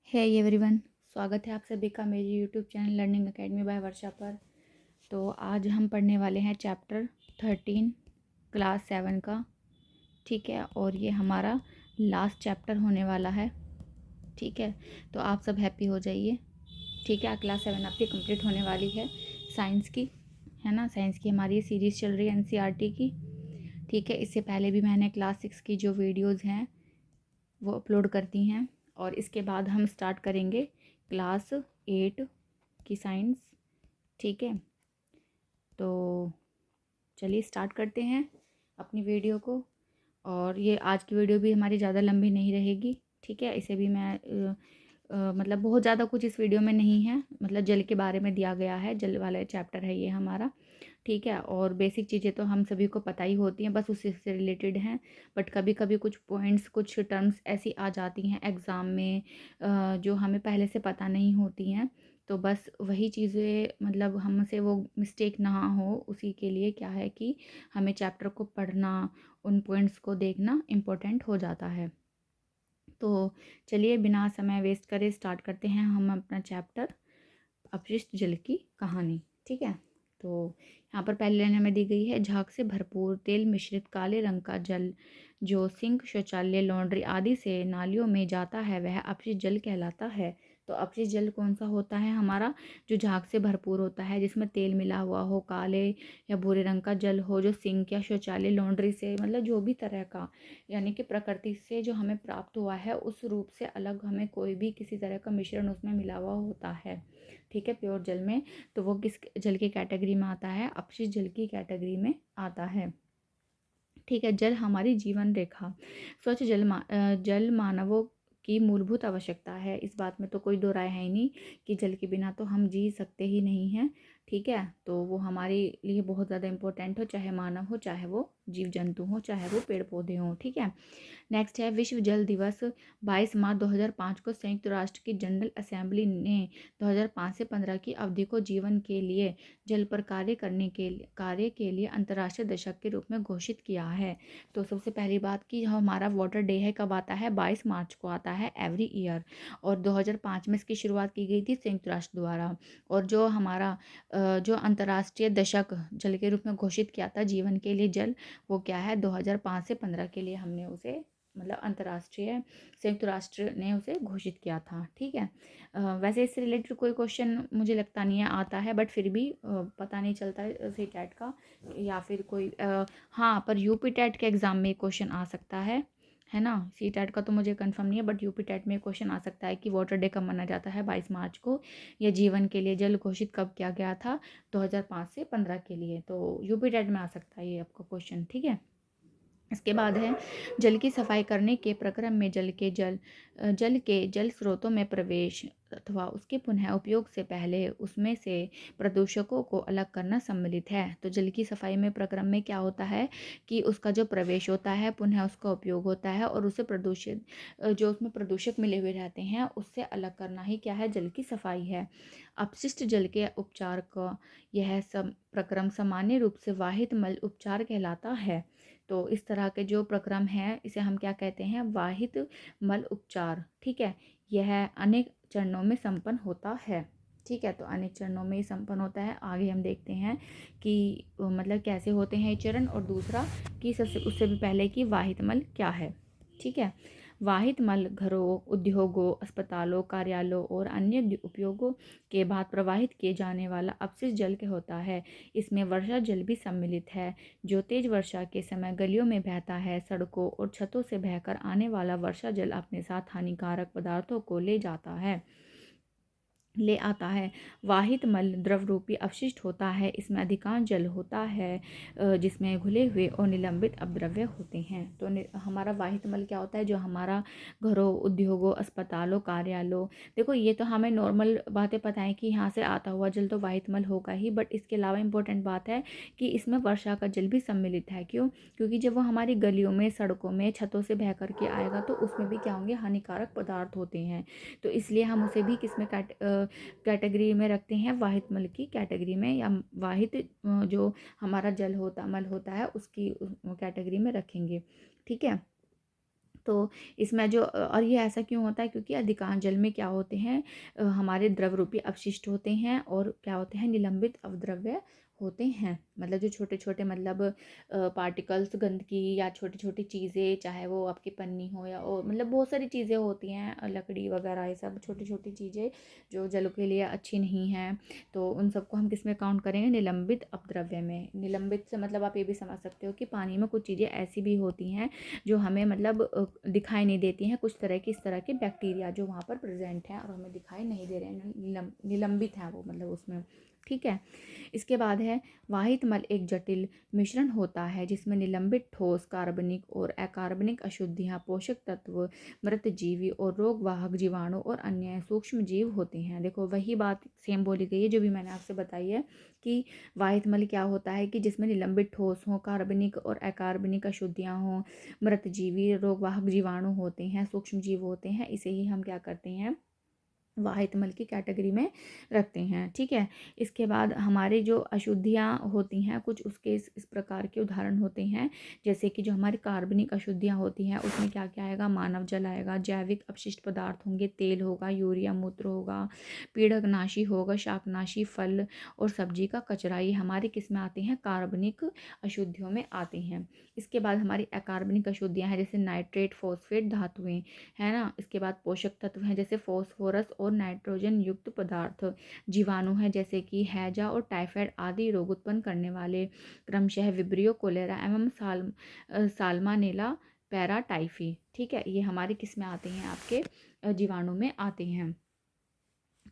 है एवरीवन, स्वागत है आप सभी का मेरी YouTube channel learning academy by Varsha पर। तो आज हम पढ़ने वाले हैं चैप्टर 13 क्लास 7 का। ठीक है, और ये हमारा लास्ट चैप्टर होने वाला है। ठीक है, तो आप सब हैप्पी हो जाइए। ठीक है, क्लास 7 आपकी कंप्लीट होने वाली है साइंस की, है ना। साइंस की हमारी सीरीज़ चल रही है एनसीईआरटी की। ठीक है, इससे पहले भी मैंने क्लास 6 की जो वीडियोज़ हैं वो अपलोड करती हैं, और इसके बाद हम स्टार्ट करेंगे क्लास 8 की साइंस। ठीक है, तो चलिए स्टार्ट करते हैं अपनी वीडियो को। और ये आज की वीडियो भी हमारी ज़्यादा लंबी नहीं रहेगी। ठीक है, इसे भी मैं मतलब बहुत ज़्यादा कुछ इस वीडियो में नहीं है, मतलब जल के बारे में दिया गया है, जल वाला चैप्टर है ये हमारा। ठीक है, और बेसिक चीज़ें तो हम सभी को पता ही होती हैं, बस उसी से रिलेटेड हैं। बट कभी कभी कुछ पॉइंट्स, कुछ टर्म्स ऐसी आ जाती हैं एग्ज़ाम में जो हमें पहले से पता नहीं होती हैं। तो बस वही चीज़ें, मतलब हमसे वो मिस्टेक ना हो, उसी के लिए क्या है कि हमें चैप्टर को पढ़ना, उन पॉइंट्स को देखना इम्पोर्टेंट हो जाता है। तो चलिए बिना समय वेस्ट करे स्टार्ट करते हैं हम अपना चैप्टर अपशिष्ट जल की कहानी। ठीक है, तो यहाँ पर पहली लाइन हमें दी गई है, झाग से भरपूर तेल मिश्रित काले रंग का जल जो सिंक, शौचालय, लॉन्ड्री आदि से नालियों में जाता है वह अपशिष्ट जल कहलाता है। तो अपशिष्ट जल कौन सा होता है हमारा? जो झाग से भरपूर होता है, जिसमें तेल मिला हुआ हो, काले या भूरे रंग का जल हो, जो सिंक या शौचालय, लॉन्ड्री से, मतलब जो भी तरह का, यानी कि प्रकृति से जो हमें प्राप्त हुआ है उस रूप से अलग हमें कोई भी किसी तरह का मिश्रण उसमें मिला हुआ होता है। ठीक है, प्योर जल में, तो वो किस जल की कैटेगरी में आता है? अपशिष्ट जल की कैटेगरी में आता है। ठीक है, जल हमारी जीवन रेखा, स्वच्छ जल मानवों की मूलभूत आवश्यकता है। इस बात में तो कोई दो राय है ही नहीं कि जल के बिना तो हम जी सकते ही नहीं हैं। ठीक है, तो वो हमारे लिए बहुत ज़्यादा इम्पोर्टेंट हो, चाहे मानव हो, चाहे वो जीव जंतु हो, चाहे वो पेड़ पौधे हों। ठीक है, नेक्स्ट है विश्व जल दिवस 22 मार्च 2005 को संयुक्त राष्ट्र की जनरल असेंबली ने 2005 से 15 की अवधि को जीवन के लिए जल पर कार्य के लिए अंतर्राष्ट्रीय दशक के रूप में घोषित किया है। तो सबसे पहली बात कि जो हमारा वाटर डे है कब आता है? 22 मार्च को आता है एवरी ईयर, और 2005 में इसकी शुरुआत की गई थी संयुक्त राष्ट्र द्वारा। और जो हमारा जो अंतर्राष्ट्रीय दशक जल के रूप में घोषित किया था जीवन के लिए जल, वो क्या है? 2005 से 15 के लिए हमने उसे, मतलब अंतर्राष्ट्रीय संयुक्त राष्ट्र ने उसे घोषित किया था। ठीक है, वैसे इससे रिलेटेड कोई क्वेश्चन मुझे लगता नहीं है आता है, बट फिर भी पता नहीं चलता है सी टैट का, या फिर कोई हाँ, पर यूपी टैट के एग्ज़ाम में क्वेश्चन आ सकता है ना। सी टैट का तो मुझे कंफर्म नहीं है, बट यूपी टैट में क्वेश्चन आ सकता है कि वाटर डे कब मनाया जाता है 22 मार्च को, या जीवन के लिए जल घोषित कब किया गया था 2005 से 15 के लिए। तो यूपी टैट में आ सकता है ये आपका क्वेश्चन। ठीक है, इसके बाद है जल की सफाई करने के प्रक्रम में जल के जल स्रोतों में प्रवेश अथवा उसके पुनः उपयोग से पहले उसमें से प्रदूषकों को अलग करना सम्मिलित है। तो जल की सफाई में प्रक्रम में क्या होता है कि उसका जो प्रवेश होता है, पुनः उसका उपयोग होता है, और उसे प्रदूषित जो उसमें प्रदूषक मिले हुए रहते हैं उससे अलग करना ही क्या है? जल की सफाई है। अपशिष्ट जल के उपचार का यह सब प्रक्रम सामान्य रूप से वाहित मल उपचार कहलाता है। तो इस तरह के जो प्रक्रम है इसे हम क्या कहते हैं? वाहित मल उपचार। ठीक है, यह अनेक चरणों में संपन्न होता है। ठीक है, तो अनेक चरणों में संपन्न होता है। आगे हम देखते हैं कि मतलब कैसे होते हैं ये चरण, और दूसरा कि सबसे उससे भी पहले कि वाहित मल क्या है। ठीक है, वाहित मल घरों, उद्योगों, अस्पतालों, कार्यालयों और अन्य उपयोगों के बाद प्रवाहित किए जाने वाला अपशिष्ट जल के होता है। इसमें वर्षा जल भी सम्मिलित है, जो तेज वर्षा के समय गलियों में बहता है। सड़कों और छतों से बहकर आने वाला वर्षा जल अपने साथ हानिकारक पदार्थों को ले आता है। वाहित मल द्रव रूपी अपशिष्ट होता है। इसमें अधिकांश जल होता है जिसमें घुले हुए और निलंबित अपद्रव्य होते हैं। तो हमारा वाहित मल क्या होता है? जो हमारा घरों, उद्योगों, अस्पतालों, कार्यालयों, देखो ये तो हमें नॉर्मल बातें पता है कि यहाँ से आता हुआ जल तो वाहित मल होगा ही, बट इसके अलावा इम्पोर्टेंट बात है कि इसमें वर्षा का जल भी सम्मिलित है। क्यों? क्योंकि जब वो हमारी गलियों में, सड़कों में, छतों से बह करके आएगा तो उसमें भी क्या होंगे? हानिकारक पदार्थ होते हैं। तो इसलिए हम उसे भी किसमें कैटेगरी में रखते हैं? वाहित मल की कैटेगरी में, या वाहित जो हमारा मल होता है उसकी कैटेगरी में रखेंगे। ठीक है, तो इसमें जो और ये ऐसा क्यों होता है, क्योंकि अधिकांश जल में क्या होते हैं, हमारे द्रव रूपी अपशिष्ट होते हैं और क्या होते हैं, निलंबित अवद्रव्य होते हैं। मतलब जो छोटे छोटे मतलब पार्टिकल्स, गंदगी या छोटी छोटी चीज़ें, चाहे वो आपकी पन्नी हो या और मतलब बहुत सारी चीज़ें होती हैं, लकड़ी वगैरह, ये सब छोटी छोटी चीज़ें जो जल के लिए अच्छी नहीं हैं, तो उन सबको हम किस में काउंट करेंगे, निलंबित अपद्रव्य में। निलंबित से मतलब आप ये भी समझ सकते हो कि पानी में कुछ चीज़ें ऐसी भी होती हैं जो हमें मतलब दिखाई नहीं देती हैं, कुछ तरह की इस तरह के बैक्टीरिया जो वहाँ पर प्रेजेंट हैं और हमें दिखाई नहीं दे रहे हैं, निलंबित हैं वो मतलब उसमें। ठीक है। इसके बाद है वाहित मल एक जटिल मिश्रण होता है जिसमें निलंबित ठोस, कार्बनिक और अकार्बनिक अशुद्धियाँ, पोषक तत्व, मृत जीवी और रोगवाहक जीवाणु और अन्य सूक्ष्म जीव होते हैं। देखो वही बात सेम बोली गई है जो भी मैंने आपसे बताई है कि वाहित मल क्या होता है कि जिसमें निलंबित ठोस हो, कार्बनिक और अकार्बनिक अशुद्धियाँ हों, मृत जीवी, रोगवाहक जीवाणु होते हैं, सूक्ष्म जीव होते हैं, इसे ही हम क्या करते हैं, वाहित मल की कैटेगरी में रखते हैं। ठीक है। इसके बाद हमारे जो अशुद्धियाँ होती हैं कुछ, उसके इस प्रकार के उदाहरण होते हैं, जैसे कि जो हमारी कार्बनिक अशुद्धियाँ होती हैं उसमें क्या क्या आएगा, मानव जल आएगा, जैविक अपशिष्ट पदार्थ होंगे, तेल होगा, यूरिया मूत्र होगा, पीड़कनाशी होगा, शाकनाशी, फल और सब्जी का कचरा, ये हमारे किस में आते हैं, कार्बनिक अशुद्धियों में आते हैं। इसके बाद हमारी अकार्बनिक अशुद्धियाँ हैं, जैसे नाइट्रेट, फॉस्फेट धातुएं, है ना। इसके बाद पोषक तत्व हैं जैसे फास्फोरस और नाइट्रोजन युक्त पदार्थ, जीवाणु हैं जैसे कि हैजा और टाइफाइड आदि रोग उत्पन्न करने वाले, क्रमशः विब्रियो, कोलेरा एवं साल्मानेला पैराटाइफी। ठीक है, ये हमारे किस में आते हैं, आपके जीवाणु में आते हैं।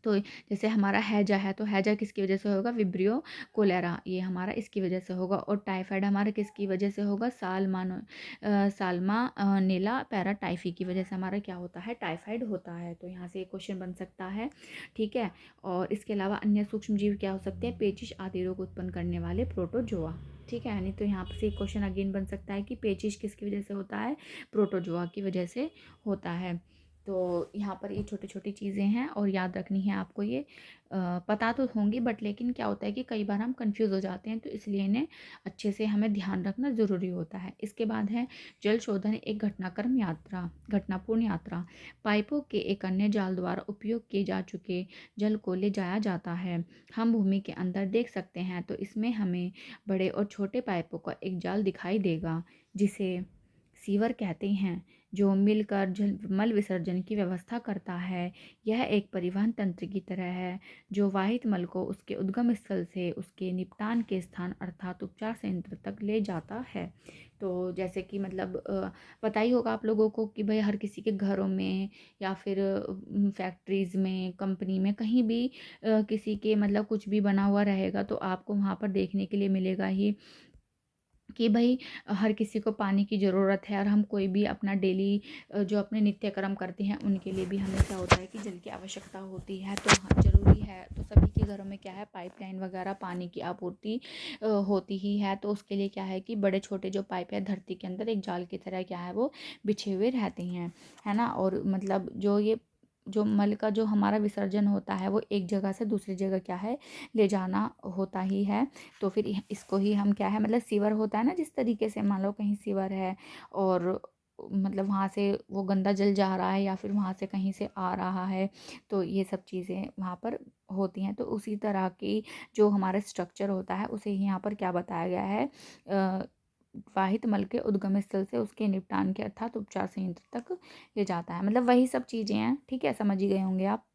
तो जैसे हमारा हैजा है तो हैजा किसकी वजह से होगा, विब्रियो कोलेरा, ये हमारा इसकी वजह से होगा। और टाइफाइड हमारा किसकी वजह से होगा, साल्मा नेला पैराटाइफी की वजह से हमारा क्या होता है, टाइफाइड होता है। तो यहाँ से एक क्वेश्चन बन सकता है। ठीक है। और इसके अलावा अन्य सूक्ष्म जीव क्या हो सकते हैं, पेचिश आदि रोग उत्पन्न करने वाले प्रोटोजोआ। ठीक है। यानी तो यहाँ से एक क्वेश्चन अगेन बन सकता है कि पेचिश किसकी वजह से होता है, प्रोटोजोआ की वजह से होता है। तो यहाँ पर ये छोटी छोटी चीज़ें हैं और याद रखनी है आपको ये, पता तो होंगी बट लेकिन क्या होता है कि कई बार हम कंफ्यूज हो जाते हैं, तो इसलिए इन्हें अच्छे से हमें ध्यान रखना ज़रूरी होता है। इसके बाद है जल शोधन एक घटनापूर्ण यात्रा। पाइपों के एक अन्य जाल द्वारा उपयोग किए जा चुके जल को ले जाया जाता है। हम भूमि के अंदर देख सकते हैं तो इसमें हमें बड़े और छोटे पाइपों का एक जाल दिखाई देगा जिसे सीवर कहते हैं, जो मिलकर मल विसर्जन की व्यवस्था करता है। यह एक परिवहन तंत्र की तरह है जो वाहित मल को उसके उद्गम स्थल से उसके निपटान के स्थान अर्थात उपचार संयंत्र तक ले जाता है। तो जैसे कि मतलब पता ही होगा आप लोगों को कि भाई हर किसी के घरों में या फिर फैक्ट्रीज़ में, कंपनी में, कहीं भी किसी के मतलब कुछ भी बना हुआ रहेगा तो आपको वहाँ पर देखने के लिए मिलेगा ही कि भाई हर किसी को पानी की ज़रूरत है, और हम कोई भी अपना डेली जो अपने नित्य कर्म करते हैं उनके लिए भी हमें क्या होता है कि जल की आवश्यकता होती है। तो हाँ, ज़रूरी है। तो सभी के घरों में क्या है, पाइपलाइन वगैरह पानी की आपूर्ति होती ही है। तो उसके लिए क्या है कि बड़े छोटे जो पाइप है धरती के अंदर एक जाल की तरह क्या है वो बिछे हुए रहते हैं, है ना। और मतलब जो मल का जो हमारा विसर्जन होता है वो एक जगह से दूसरी जगह क्या है, ले जाना होता ही है। तो फिर इसको ही हम क्या है, मतलब सीवर होता है ना, जिस तरीके से मान लो कहीं सीवर है और मतलब वहाँ से वो गंदा जल जा रहा है या फिर वहाँ से कहीं से आ रहा है, तो ये सब चीज़ें वहाँ पर होती हैं। तो उसी तरह की जो हमारा स्ट्रक्चर होता है उसे ही यहाँ पर क्या बताया गया है, वाहित मल के उद्गम स्थल से उसके निपटान के अर्थात उपचार संयंत्र तक ले जाता है। मतलब वही सब चीज़ें हैं। ठीक है, समझ ही गए होंगे आप।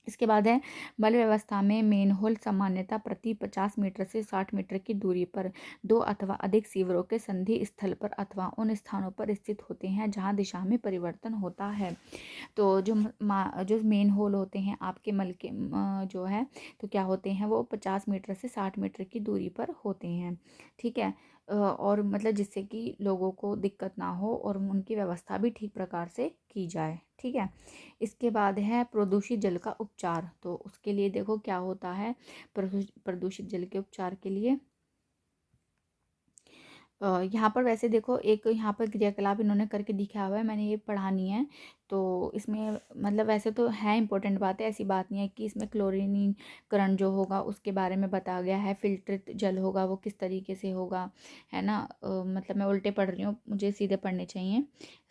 इसके बाद है मल व्यवस्था में मेनहोल सामान्यतः प्रति 50 मीटर से 60 मीटर की दूरी पर दो अथवा अधिक सीवरों के संधि स्थल पर अथवा उन स्थानों पर स्थित होते हैं जहां दिशा में परिवर्तन होता है। तो जो मेन होल होते हैं आपके मल के जो है, तो क्या होते हैं वो 50 मीटर से 60 मीटर की दूरी पर होते हैं। ठीक है। और मतलब जिससे कि लोगों को दिक्कत ना हो और उनकी व्यवस्था भी ठीक प्रकार से की जाए। ठीक है। इसके बाद है प्रदूषित जल का उपचार। तो उसके लिए देखो क्या होता है, प्रदूषित जल के उपचार के लिए यहाँ पर वैसे देखो एक यहाँ पर क्रियाकलाप इन्होंने करके दिखाया हुआ है, मैंने ये पढ़ा नहीं है। तो इसमें मतलब वैसे तो है इम्पोर्टेंट बात है, ऐसी बात नहीं है कि इसमें क्लोरीनीकरण जो होगा उसके बारे में बताया गया है। फिल्टर्ड जल होगा वो किस तरीके से होगा, है ना। मतलब मैं उल्टे पढ़ रही हूँ, मुझे सीधे पढ़ने चाहिए।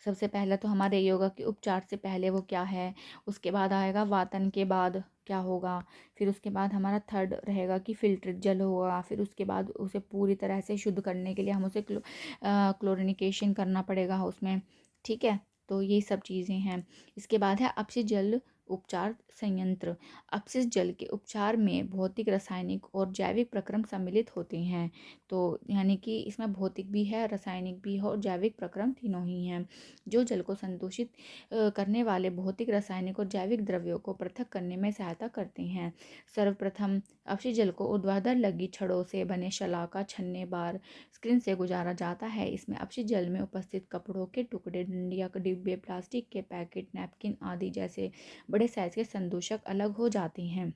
सबसे पहला तो हमारे ये होगा कि उपचार से पहले वो क्या है, उसके बाद आएगा वातन के बाद क्या होगा, फिर उसके बाद हमारा थर्ड रहेगा कि फिल्टर्ड जल होगा, फिर उसके बाद उसे पूरी तरह से शुद्ध करने के लिए हम उसे क्लोरिनिकेशन करना पड़ेगा उसमें, ठीक है। तो ये सब चीज़ें हैं। इसके बाद है अपशिष्ट जल उपचार संयंत्र। अपशिष्ट जल के उपचार में भौतिक, रासायनिक और जैविक प्रक्रम सम्मिलित होते हैं। तो यानी कि इसमें भौतिक भी है, रासायनिक भी है और जैविक प्रक्रम तीनों ही हैं, जो जल को संदूषित करने वाले भौतिक, रासायनिक और जैविक द्रव्यों को पृथक करने में सहायता करते हैं। सर्वप्रथम अपशिष्ट जल को ऊर्ध्वाधर लगी छड़ों से बने शलाका, छन्ने, बार, स्क्रीन से गुजारा जाता है। इसमें अपशिष्ट जल में उपस्थित कपड़ों के टुकड़े, डंडिया के डिब्बे, प्लास्टिक के पैकेट, नैपकिन आदि जैसे बड़े साइज के संदूषक अलग हो जाते हैं।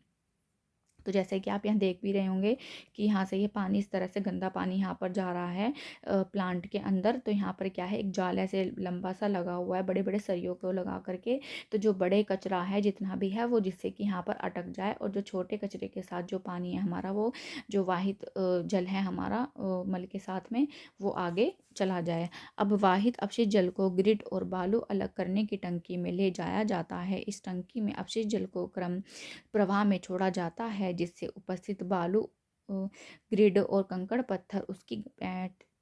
तो जैसे कि आप यहाँ देख भी रहे होंगे कि यहाँ से ये पानी इस तरह से गंदा पानी यहाँ पर जा रहा है प्लांट के अंदर। तो यहाँ पर क्या है, एक जाल ऐसे लंबा सा लगा हुआ है, बड़े बड़े सरियों को लगा करके। तो जो बड़े कचरा है जितना भी है वो जिससे कि यहाँ पर अटक जाए, और जो छोटे कचरे के साथ जो पानी है हमारा, वो जो वाहित जल है हमारा मल के साथ में, वो आगे चला जाए। अब वाहित अपशिष्ट जल को ग्रिड और बालू अलग करने की टंकी में ले जाया जाता है। इस टंकी में अपशिष्ट जल को क्रम प्रवाह में छोड़ा जाता है, जिससे उपस्थित बालू, ग्रिड और कंकड़ पत्थर उसकी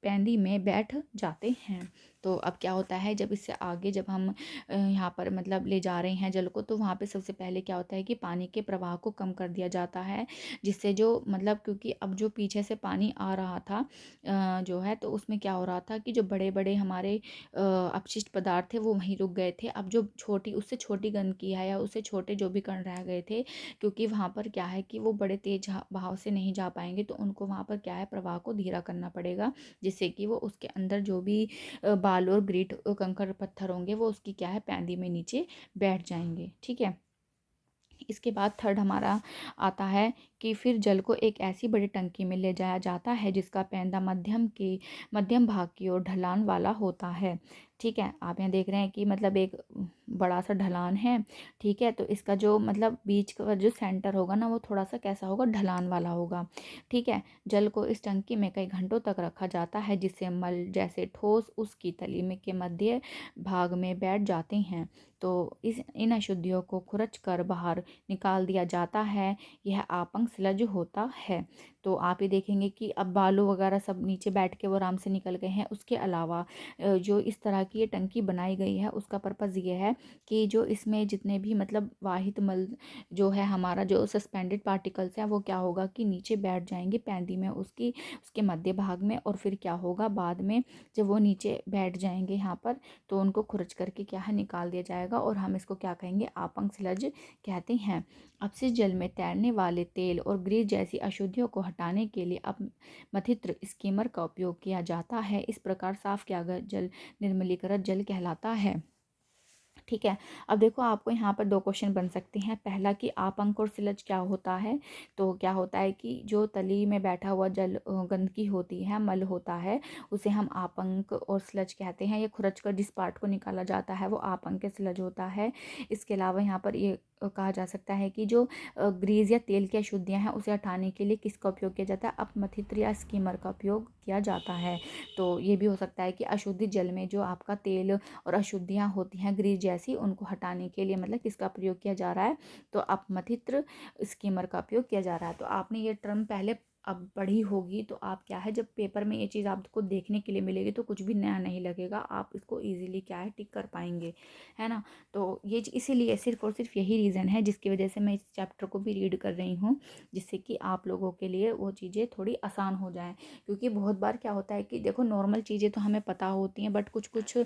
पैंदी में बैठ जाते हैं। तो अब क्या होता है, जब इससे आगे जब हम यहाँ पर मतलब ले जा रहे हैं जल को, तो वहाँ पे सबसे पहले क्या होता है कि पानी के प्रवाह को कम कर दिया जाता है, जिससे जो मतलब क्योंकि अब जो पीछे से पानी आ रहा था जो है, तो उसमें क्या हो रहा था कि जो बड़े बड़े हमारे अपशिष्ट पदार्थ थे वो वहीं रुक गए थे। अब जो छोटी, उससे छोटी गंदगी है या उससे छोटे जो भी कण रह गए थे, क्योंकि वहाँ पर क्या है कि वो बड़े तेज बहाव से नहीं जा पाएंगे, तो उनको वहाँ पर क्या है, प्रवाह को धीरा करना पड़ेगा, जिससे कि वो उसके अंदर जो भी बालू और ग्रीट कंकड़ पत्थर होंगे वो उसकी क्या है, पैंदी में नीचे बैठ जाएंगे, ठीक है। इसके बाद थर्ड हमारा आता है कि फिर जल को एक ऐसी बड़ी टंकी में ले जाया जाता है जिसका पैंदा मध्यम भाग की ओर ढलान वाला होता है, ठीक है। आप यहाँ देख रहे हैं कि मतलब एक बड़ा सा ढलान है, ठीक है। तो इसका जो मतलब बीच का जो सेंटर होगा ना, वो थोड़ा सा कैसा होगा, ढलान वाला होगा, ठीक है। जल को इस टंकी में कई घंटों तक रखा जाता है, जिससे मल जैसे ठोस उसकी तली में के मध्य भाग में बैठ जाते हैं। तो इन अशुद्धियों को खुरच कर बाहर निकाल दिया जाता है। यह आपंग स्लज होता है। तो आप ये देखेंगे कि अब बालू वगैरह सब नीचे बैठ के वो आराम से निकल गए हैं। उसके अलावा जो इस तरह की ये टंकी बनाई गई है, उसका पर्पज़ ये है कि जो इसमें जितने भी मतलब वाहित मल जो है हमारा, जो सस्पेंडेड पार्टिकल्स हैं, वो क्या होगा कि नीचे बैठ जाएंगे पैंदी में उसकी, उसके मध्य भाग में। और फिर क्या होगा बाद में, जब वो नीचे बैठ जाएंगे यहाँ पर, तो उनको खुरच करके क्या है, निकाल दिया जाएगा, और हम इसको क्या कहेंगे, आपंग स्लज कहते हैं। अपशिष्ट जल में तैरने वाले तेल और ग्रीस जैसी अशुद्धियों को हटाने के लिए अपमथित्र स्कीमर का उपयोग किया जाता है। इस प्रकार साफ किया गया जल निर्मलीकृत जल कहलाता है, ठीक है। अब देखो आपको यहाँ पर दो क्वेश्चन बन सकते हैं। पहला कि आपंक और स्लज क्या होता है। तो क्या होता है कि जो तली में बैठा हुआ जल गंदगी होती है, मल होता है, उसे हम आपंक और स्लज कहते हैं। ये खुरच कर जिस पार्ट को निकाला जाता है वो आपंक स्लज होता है। इसके अलावा यहाँ पर ये कहा जा सकता है कि जो ग्रीस या तेल की अशुद्धियाँ हैं उसे हटाने के लिए किसका उपयोग किया जाता है, अपमथित्र या स्कीमर का उपयोग किया जाता है। तो ये भी हो सकता है कि अशुद्ध जल में जो आपका तेल और अशुद्धियाँ होती हैं ग्रीस जैसी, उनको हटाने के लिए मतलब किसका प्रयोग किया जा रहा है, तो अपमथित्र स्कीमर का उपयोग किया जा रहा है। तो आपने ये टर्म पहले अब पढ़ी होगी, तो आप क्या है, जब पेपर में ये चीज़ आपको देखने के लिए मिलेगी तो कुछ भी नया नहीं लगेगा, आप इसको इजीली क्या है, टिक कर पाएंगे, है ना। तो ये इसीलिए सिर्फ और सिर्फ यही रीज़न है जिसकी वजह से मैं इस चैप्टर को भी रीड कर रही हूँ, जिससे कि आप लोगों के लिए वो चीज़ें थोड़ी आसान हो जाएँ। क्योंकि बहुत बार क्या होता है कि देखो नॉर्मल चीज़ें तो हमें पता होती हैं, बट कुछ कुछ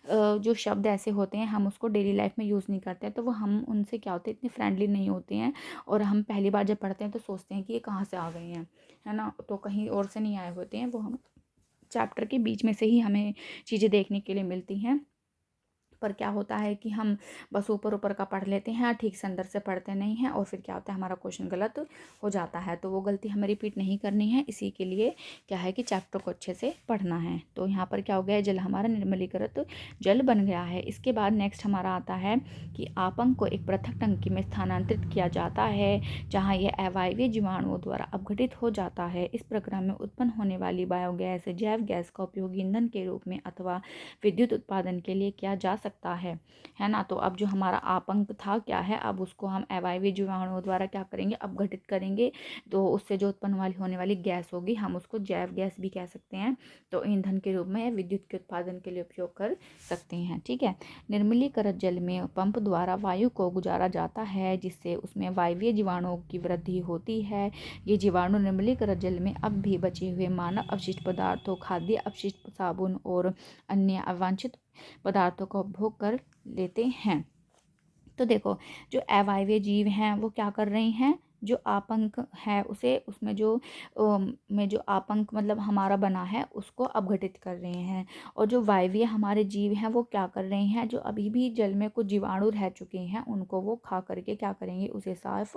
जो शब्द ऐसे होते हैं हम उसको डेली लाइफ में यूज़ नहीं करते हैं, तो वो हम उनसे क्या होते हैं, इतने फ्रेंडली नहीं होते हैं, और हम पहली बार जब पढ़ते हैं तो सोचते हैं कि ये कहाँ से आ गए हैं, है ना। तो कहीं और से नहीं आए होते हैं, वो हम चैप्टर के बीच में से ही हमें चीज़ें देखने के लिए मिलती हैं। पर क्या होता है कि हम बस ऊपर ऊपर का पढ़ लेते हैं, ठीक से अंदर से पढ़ते नहीं हैं, और फिर क्या होता है हमारा क्वेश्चन गलत हो जाता है। तो वो गलती हमें रिपीट नहीं करनी है, इसी के लिए क्या है कि चैप्टर को अच्छे से पढ़ना है। तो यहाँ पर क्या हो गया, जल हमारा निर्मलीकृत जल बन गया है। इसके बाद नेक्स्ट हमारा आता है कि आपंक को एक पृथक टंकी में स्थानांतरित किया जाता है, जहाँ यह अवायवीय जीवाणुओं द्वारा अपघटित हो जाता है। इस प्रक्रिया में उत्पन्न होने वाली बायोगैस जैव गैस का उपयोग ईंधन के रूप में अथवा विद्युत उत्पादन के लिए किया जा सकता है ना। तो अब जो हमारा आपंक था क्या है, अब उसको हम अवायवीय जीवाणुओं द्वारा क्या करेंगे, अपघटित करेंगे। तो उससे जो उत्पन्न होने वाली गैस होगी, हम उसको जैव गैस भी कह सकते हैं। तो ईंधन के रूप में विद्युत के उत्पादन के लिए उपयोग कर सकते हैं। ठीक है। निर्मलीकृत जल में पंप द्वारा वायु को गुजारा जाता है, जिससे उसमें वायवीय जीवाणुओं की वृद्धि होती है। ये जीवाणु निर्मलीकृत जल में अब भी बचे हुए मानव अवशिष्ट पदार्थों, खाद्य अपशिष्ट, साबुन और अन्य अवांछित पदार्थों का उपभोग कर लेते हैं। तो देखो, जो अवायवीय जीव हैं वो क्या कर रहे हैं, जो आपंक है उसे उसमें जो आपंक मतलब हमारा बना है उसको अपघटित कर रहे हैं। और जो वायवीय हमारे जीव हैं वो क्या कर रहे हैं, जो अभी भी जल में कुछ जीवाणु रह चुके हैं उनको वो खा करके क्या करेंगे, उसे साफ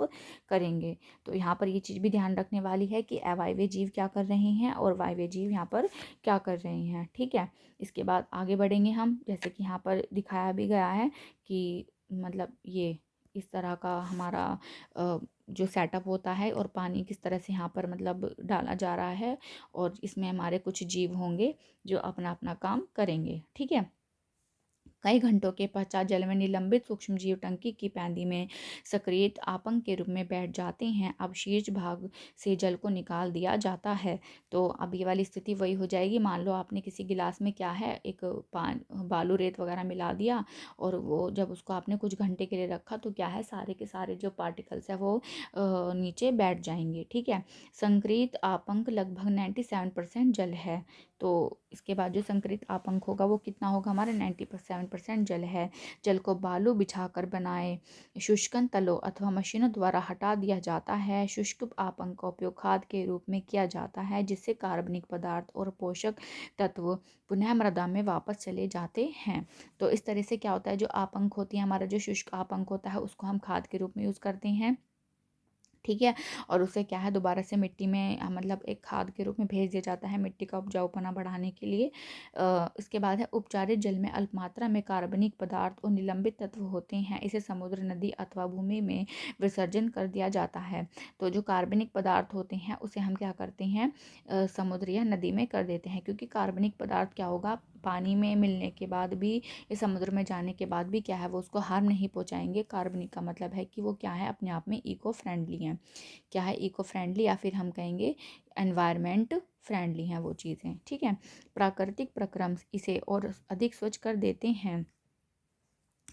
करेंगे। तो यहाँ पर ये चीज़ भी ध्यान रखने वाली है कि अवायवीय जीव क्या कर रहे हैं और वायवीय जीव यहाँ पर क्या कर रहे हैं। ठीक है। इसके बाद आगे बढ़ेंगे हम, जैसे कि यहाँ पर दिखाया भी गया है कि मतलब ये इस तरह का हमारा जो सेटअप होता है और पानी किस तरह से यहाँ पर मतलब डाला जा रहा है, और इसमें हमारे कुछ जीव होंगे जो अपना अपना काम करेंगे। ठीक है। कई घंटों के पश्चात जल में निलंबित सूक्ष्मजीव टंकी की पैंदी में सक्रियत आपंक के रूप में बैठ जाते हैं। अब शीर्ष भाग से जल को निकाल दिया जाता है। तो अब ये वाली स्थिति वही हो जाएगी, मान लो आपने किसी गिलास में क्या है एक बालू रेत वगैरह मिला दिया, और वो जब उसको आपने कुछ घंटे के लिए रखा तो क्या है, सारे के सारे जो पार्टिकल्स है वो नीचे बैठ जाएंगे। ठीक है। संक्रित आपंक लगभग 97% जल है। तो इसके बाद जो संकरित आपंक होगा वो कितना होगा, हमारे 97% जल है। जल को बालू बिछाकर बनाए शुष्कन तलों अथवा मशीनों द्वारा हटा दिया जाता है। शुष्क आपंक का उपयोग खाद के रूप में किया जाता है, जिससे कार्बनिक पदार्थ और पोषक तत्व पुनः मृदा में वापस चले जाते हैं। तो इस तरह से क्या होता है, जो आपंक होती है, हमारा जो शुष्क आपंक होता है उसको हम खाद के रूप में यूज़ करते हैं। ठीक है। और उसे क्या है दोबारा से मिट्टी में मतलब एक खाद के रूप में भेज दिया जाता है, मिट्टी का उपजाऊपना बढ़ाने के लिए। इसके बाद है उपचारित जल में अल्प मात्रा में कार्बनिक पदार्थ और निलंबित तत्व होते हैं। इसे समुद्र, नदी अथवा भूमि में विसर्जन कर दिया जाता है। तो जो कार्बनिक पदार्थ होते हैं उसे हम क्या करते हैं, समुद्र या नदी में कर देते हैं, क्योंकि कार्बनिक पदार्थ क्या होगा, पानी में मिलने के बाद भी या समुद्र में जाने के बाद भी क्या है वो उसको हार्म नहीं पहुंचाएंगे। कार्बनिक का मतलब है कि वो क्या है, अपने आप में इको फ्रेंडली हैं। क्या है, इको फ्रेंडली, या फिर हम कहेंगे एनवायरनमेंट फ्रेंडली हैं वो चीज़ें। ठीक है। प्राकृतिक प्रक्रम इसे और अधिक स्वच्छ कर देते हैं।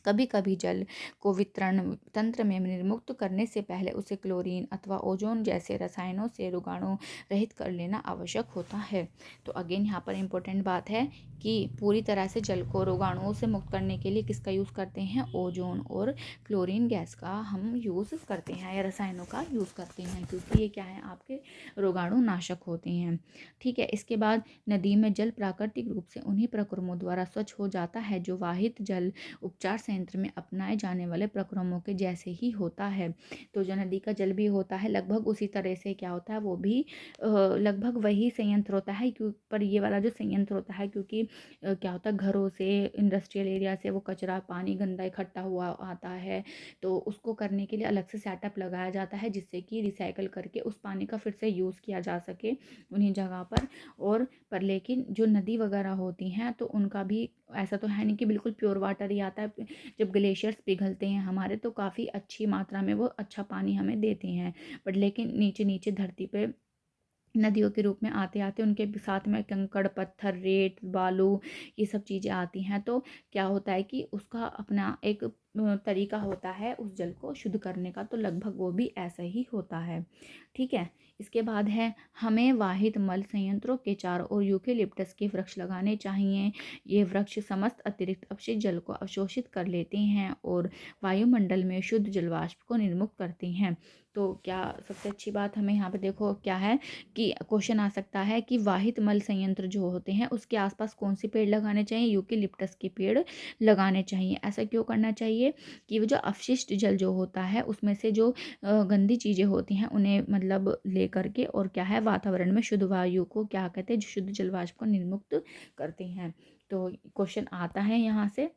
कभी कभी जल को वितरण तंत्र में निर्मुक्त करने से पहले उसे क्लोरीन अथवा ओजोन जैसे रसायनों से रोगाणु रहित कर लेना आवश्यक होता है। तो अगेन यहाँ पर इम्पोर्टेंट बात है कि पूरी तरह से जल को रोगाणुओं से मुक्त करने के लिए किसका यूज़ करते हैं, ओजोन और क्लोरीन गैस का हम यूज़ करते हैं या रसायनों का यूज़ करते हैं, क्योंकि ये क्या है, आपके रोगाणु नाशक होते हैं। ठीक है। इसके बाद नदी में जल प्राकृतिक रूप से उन्हीं प्रक्रमों द्वारा स्वच्छ हो जाता है जो वाहित जल उपचार संयंत्र में अपनाए जाने वाले प्रक्रमों के जैसे ही होता है। तो जो नदी का जल भी होता है लगभग उसी तरह से क्या होता है, वो भी लगभग वही संयंत्र होता है। पर ये वाला जो संयंत्र होता है, क्योंकि क्या होता है, घरों से, इंडस्ट्रियल एरिया से वो कचरा पानी गंदा इकट्ठा हुआ आता है, तो उसको करने के लिए अलग से सेटअप लगाया जाता है, जिससे कि रिसाइकल करके उस पानी का फिर से यूज़ किया जा सके उन्हीं जगह पर। और पर लेकिन जो नदी वगैरह होती हैं तो उनका भी ऐसा तो है नहीं कि बिल्कुल प्योर वाटर ही आता है। जब ग्लेशियर्स पिघलते हैं हमारे तो काफ़ी अच्छी मात्रा में वो अच्छा पानी हमें देते हैं, बट लेकिन नीचे नीचे धरती पे नदियों के रूप में आते आते उनके साथ में कंकड़, पत्थर, रेत, बालू, ये सब चीज़ें आती हैं। तो क्या होता है कि उसका अपना एक तरीका होता है उस जल को शुद्ध करने का, तो लगभग वो भी ऐसा ही होता है। ठीक है। इसके बाद है, हमें वाहित मल संयंत्रों के चारों ओर यूकेलिप्टस के वृक्ष लगाने चाहिए। ये वृक्ष समस्त अतिरिक्त अपशिष्ट जल को अवशोषित कर लेते हैं और वायुमंडल में शुद्ध जलवाष्प को निर्मुक्त करते हैं। तो क्या सबसे अच्छी बात हमें यहाँ पे देखो क्या है कि क्वेश्चन आ सकता है कि वाहित मल संयंत्र जो होते हैं उसके आसपास कौन से पेड़ लगाने चाहिए, यूकेलिप्टस के पेड़ लगाने चाहिए। ऐसा क्यों करना चाहिए कि वो जो अपशिष्ट जल जो होता है उसमें से जो गंदी चीज़ें होती हैं उन्हें मतलब ले करके और क्या है वातावरण में शुद्ध वायु को क्या कहते हैं, जो शुद्ध जलवाष्प को निर्मुक्त करते हैं। तो क्वेश्चन आता है यहाँ से,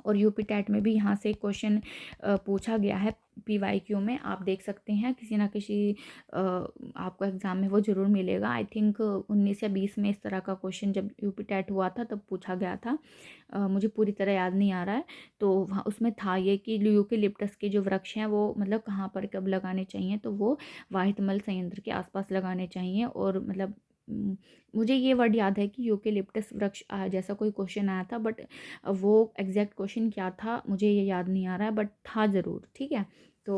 और यूपी टेट में भी यहाँ से क्वेश्चन पूछा गया है। PYQ में आप देख सकते हैं किसी ना किसी आपको एग्ज़ाम में वो ज़रूर मिलेगा। आई थिंक 19 या 20 में इस तरह का क्वेश्चन जब यूपी टेट हुआ था तब पूछा गया था। मुझे पूरी तरह याद नहीं आ रहा है। तो वहाँ उसमें था ये कि यूकेलिप्टस के जो वृक्ष हैं वो मतलब कहाँ पर कब लगाने चाहिए, तो वो वाहित मल संयंत्र के आसपास लगाने चाहिए। और मतलब मुझे ये वर्ड याद है कि यूकेलिप्टस वृक्ष जैसा कोई क्वेश्चन आया था, बट वो एग्जैक्ट क्वेश्चन क्या था मुझे ये याद नहीं आ रहा है, बट था ज़रूर। ठीक है। तो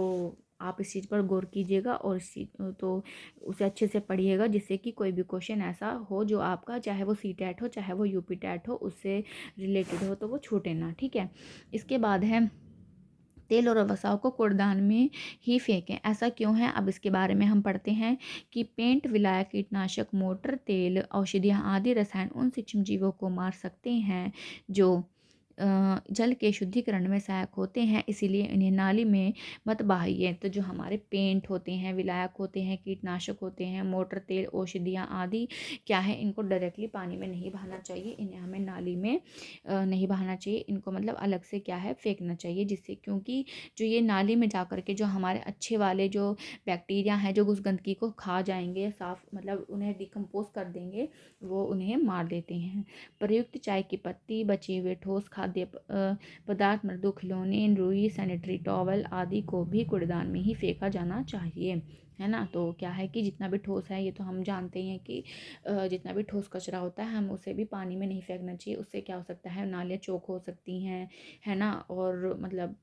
आप इस चीज़ पर गौर कीजिएगा और इस चीज़ तो उसे अच्छे से पढ़िएगा, जिससे कि कोई भी क्वेश्चन ऐसा हो जो आपका, चाहे वो CTET हो चाहे वो UP टेट हो, उससे रिलेटेड हो तो वो छूटे ना। ठीक है। इसके बाद है, तेल और वसाओं को कूड़ेदान में ही फेंकें। ऐसा क्यों है, अब इसके बारे में हम पढ़ते हैं कि पेंट, विलायक, कीटनाशक, मोटर तेल, औषधियाँ आदि रसायन उन सूक्ष्म जीवों को मार सकते हैं जो जल के शुद्धिकरण में सहायक होते हैं, इसीलिए इन्हें नाली में मत बहाइए। तो जो हमारे पेंट होते हैं, विलायक होते हैं, कीटनाशक होते हैं, मोटर तेल, औषधियाँ आदि क्या है, इनको डायरेक्टली पानी में नहीं बहाना चाहिए, इन्हें हमें नाली में नहीं बहाना चाहिए, इनको मतलब अलग से क्या है फेंकना चाहिए। जिससे क्योंकि जो ये नाली में जा कर के जो हमारे अच्छे वाले जो बैक्टीरिया हैं जो उस गंदगी को खा जाएंगे, साफ मतलब उन्हें डिकम्पोज कर देंगे, वो उन्हें मार देते हैं। प्रयुक्त चाय की पत्ती, बचे हुए ठोस खाद्य पदार्थ, मृदु खिलौने, रुई, सैनिटरी टॉवल आदि को भी कूड़ेदान में ही फेंका जाना चाहिए। है ना। तो क्या है कि जितना भी ठोस है, ये तो हम जानते हैं कि जितना भी ठोस कचरा होता है हम उसे भी पानी में नहीं फेंकना चाहिए। उससे क्या हो सकता है, नालियाँ चौक हो सकती हैं, है ना। और मतलब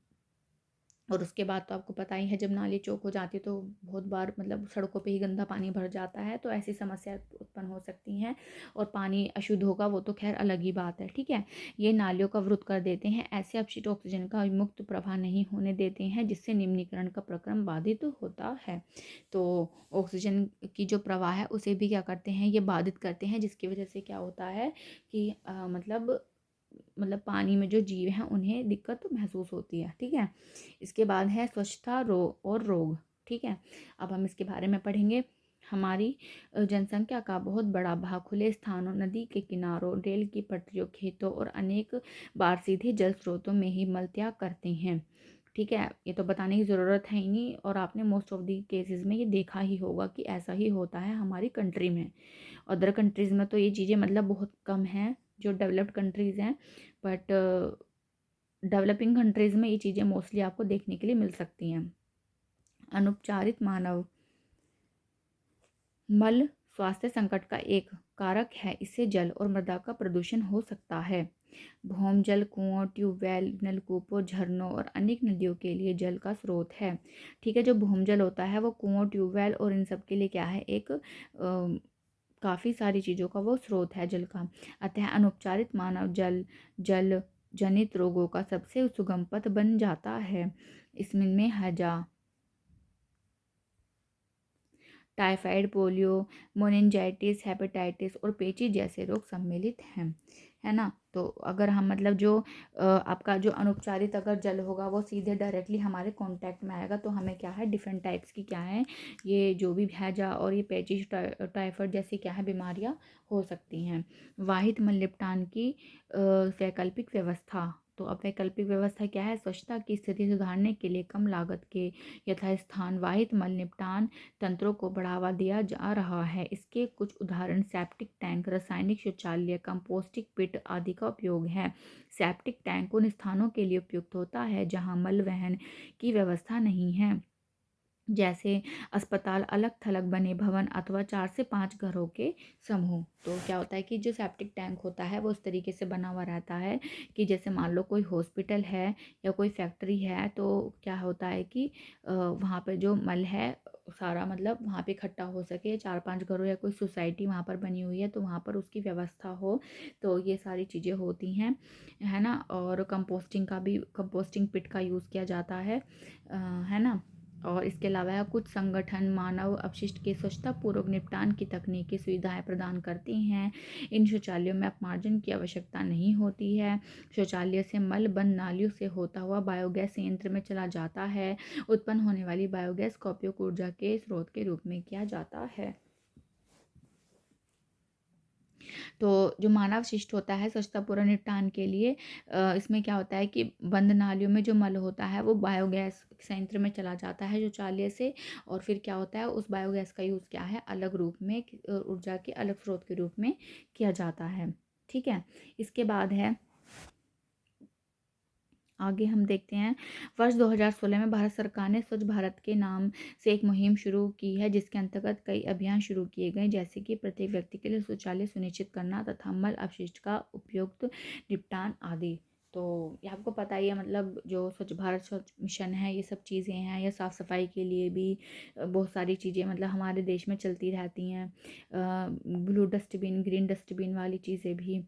और उसके बाद तो आपको पता ही है, जब नाली चौक हो जाती है तो बहुत बार मतलब सड़कों पे ही गंदा पानी भर जाता है, तो ऐसी समस्या उत्पन्न हो सकती हैं। और पानी अशुद्ध होगा वो तो खैर अलग ही बात है। ठीक है। ये नालियों का अवरुद्ध कर देते हैं, ऐसे अपशिष्ट ऑक्सीजन का मुक्त प्रवाह नहीं होने देते हैं, जिससे निम्नीकरण का प्रक्रम बाधित होता है। तो ऑक्सीजन की जो प्रवाह है उसे भी क्या करते हैं, ये बाधित करते हैं, जिसकी वजह से क्या होता है कि मतलब पानी में जो जीव हैं उन्हें दिक्कत महसूस होती है। ठीक है। इसके बाद है स्वच्छता और रोग। ठीक है। अब हम इसके बारे में पढ़ेंगे। हमारी जनसंख्या का बहुत बड़ा भाग खुले स्थानों, नदी के किनारों, रेल की पटरियों, खेतों और अनेक बार सीधे जल स्रोतों में ही मलत्याग करते हैं। ठीक है। ये तो बताने की ज़रूरत है ही नहीं, और आपने मोस्ट ऑफ दी केसेस में ये देखा ही होगा कि ऐसा ही होता है हमारी कंट्री में। अदर कंट्रीज़ में तो ये चीज़ें मतलब बहुत कम हैं, जो डेवलप्ड कंट्रीज़ हैं, बट डेवलपिंग कंट्रीज़ में ये चीज़ें मोस्टली आपको देखने के लिए मिल सकती हैं। अनुपचारित मानव मल स्वास्थ्य संकट का एक कारक है, इससे जल और मृदा का प्रदूषण हो सकता है। भौमजल कुओं, ट्यूबवेल, नलकूपों, झरनों और अनेक नदियों के लिए जल का स्रोत है। ठीक है। जो भौमजल होता है वो कुओं, ट्यूबवेल और इन सब के लिए क्या है, एक काफ़ी सारी चीज़ों का वो स्रोत है जल का। अतः अनुपचारित मानव जल जनित रोगों का सबसे सुगम पथ बन जाता है। इसमें हैजा, टाइफाइड, पोलियो, मोनिंजाइटिस, हेपेटाइटिस और पेचिश जैसे रोग सम्मिलित हैं। है ना। तो अगर हम मतलब जो आपका जो अनुपचारित अगर जल होगा वो सीधे डायरेक्टली हमारे कांटेक्ट में आएगा, तो हमें क्या है, डिफरेंट टाइप्स की क्या है, ये जो भी हैजा और ये पेचिश, टाइफाइड जैसी क्या है बीमारियां हो सकती हैं। वाहित मल निपटान की वैकल्पिक व्यवस्था। तो अब वैकल्पिक व्यवस्था क्या है, स्वच्छता की स्थिति सुधारने के लिए कम लागत के यथास्थान वाहित मल निपटान तंत्रों को बढ़ावा दिया जा रहा है। इसके कुछ उदाहरण सेप्टिक टैंक, रासायनिक शौचालय, कंपोस्टिंग पिट आदि का उपयोग है। सेप्टिक टैंक उन स्थानों के लिए उपयुक्त होता है जहां मल वहन की व्यवस्था नहीं है। जैसे अस्पताल, अलग थलग बने भवन अथवा 4 से 5 घरों के समूह। तो क्या होता है कि जो सेप्टिक टैंक होता है वो उस तरीके से बना हुआ रहता है कि जैसे मान लो कोई हॉस्पिटल है या कोई फैक्ट्री है, तो क्या होता है कि वहाँ पे जो मल है सारा मतलब वहाँ पे इकट्ठा हो सके, 4-5 घरों या कोई सोसाइटी वहाँ पर बनी हुई है तो वहाँ पर उसकी व्यवस्था हो, तो ये सारी चीज़ें होती हैं, है ना। और कंपोस्टिंग पिट का यूज़ किया जाता है ना। और इसके अलावा कुछ संगठन मानव अपशिष्ट के स्वच्छता पूर्वक निपटान की तकनीकी सुविधाएं प्रदान करती हैं। इन शौचालयों में अपमार्जन की आवश्यकता नहीं होती है। शौचालय से मल बंद नालियों से होता हुआ बायोगैस संयंत्र में चला जाता है। उत्पन्न होने वाली बायोगैस का उपयोग ऊर्जा के स्रोत के रूप में किया जाता है। तो जो मानव शिष्ट होता है स्वच्छता पूर्ण निपटान के लिए, इसमें क्या होता है कि बंद नालियों में जो मल होता है वो बायोगैस संयंत्र में चला जाता है शौचालय से, और फिर क्या होता है उस बायोगैस का यूज़ क्या है अलग रूप में ऊर्जा के अलग स्रोत के रूप में किया जाता है। ठीक है, इसके बाद है आगे हम देखते हैं। वर्ष 2016 में भारत सरकार ने स्वच्छ भारत के नाम से एक मुहिम शुरू की है, जिसके अंतर्गत कई अभियान शुरू किए गए, जैसे कि प्रत्येक व्यक्ति के लिए शौचालय सुनिश्चित करना तथा मल अपशिष्ट का उपयुक्त निपटान आदि। तो ये आपको पता ही है, मतलब जो स्वच्छ भारत स्वच्छ मिशन है ये सब चीज़ें हैं, या साफ़ सफाई के लिए भी बहुत सारी चीज़ें मतलब हमारे देश में चलती रहती हैं। ब्लू डस्टबिन, ग्रीन डस्टबिन वाली चीज़ें भी,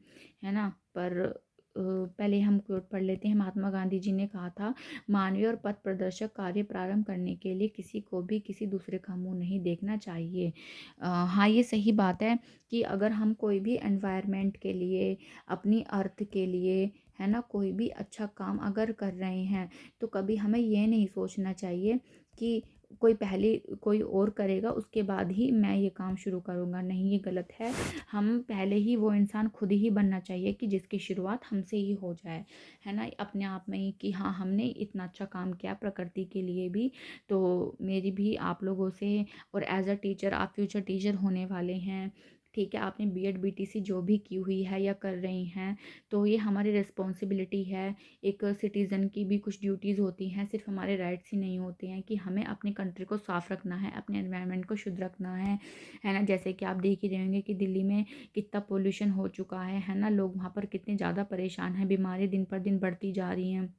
है ना। पर पहले हम कोट पढ़ लेते हैं। महात्मा गांधी जी ने कहा था, मानवीय और पथ प्रदर्शक कार्य प्रारंभ करने के लिए किसी को भी किसी दूसरे का मुंह नहीं देखना चाहिए। हाँ, ये सही बात है कि अगर हम कोई भी एनवायरनमेंट के लिए, अपनी अर्थ के लिए, है ना, कोई भी अच्छा काम अगर कर रहे हैं तो कभी हमें ये नहीं सोचना चाहिए कि कोई और करेगा उसके बाद ही मैं ये काम शुरू करूँगा। नहीं, ये गलत है। हम पहले ही वो इंसान खुद ही बनना चाहिए कि जिसकी शुरुआत हमसे ही हो जाए, है ना, अपने आप में ही, कि हाँ हमने इतना अच्छा काम किया प्रकृति के लिए भी। तो मेरी भी आप लोगों से, और एज अ टीचर, आप फ्यूचर टीचर होने वाले हैं, ठीक है, आपने बीएड बीटीसी जो भी की हुई है या कर रही हैं, तो ये हमारी रिस्पॉन्सिबिलिटी है। एक सिटीज़न की भी कुछ ड्यूटीज़ होती हैं, सिर्फ हमारे राइट्स ही नहीं होते हैं, कि हमें अपनी कंट्री को साफ़ रखना है, अपने एनवायरनमेंट को शुद्ध रखना है ना। जैसे कि आप देख ही रहे होंगे कि दिल्ली में कितना पोल्यूशन हो चुका है ना। लोग वहाँ पर कितने ज़्यादा परेशान हैं, बीमारी दिन पर दिन बढ़ती जा रही हैं।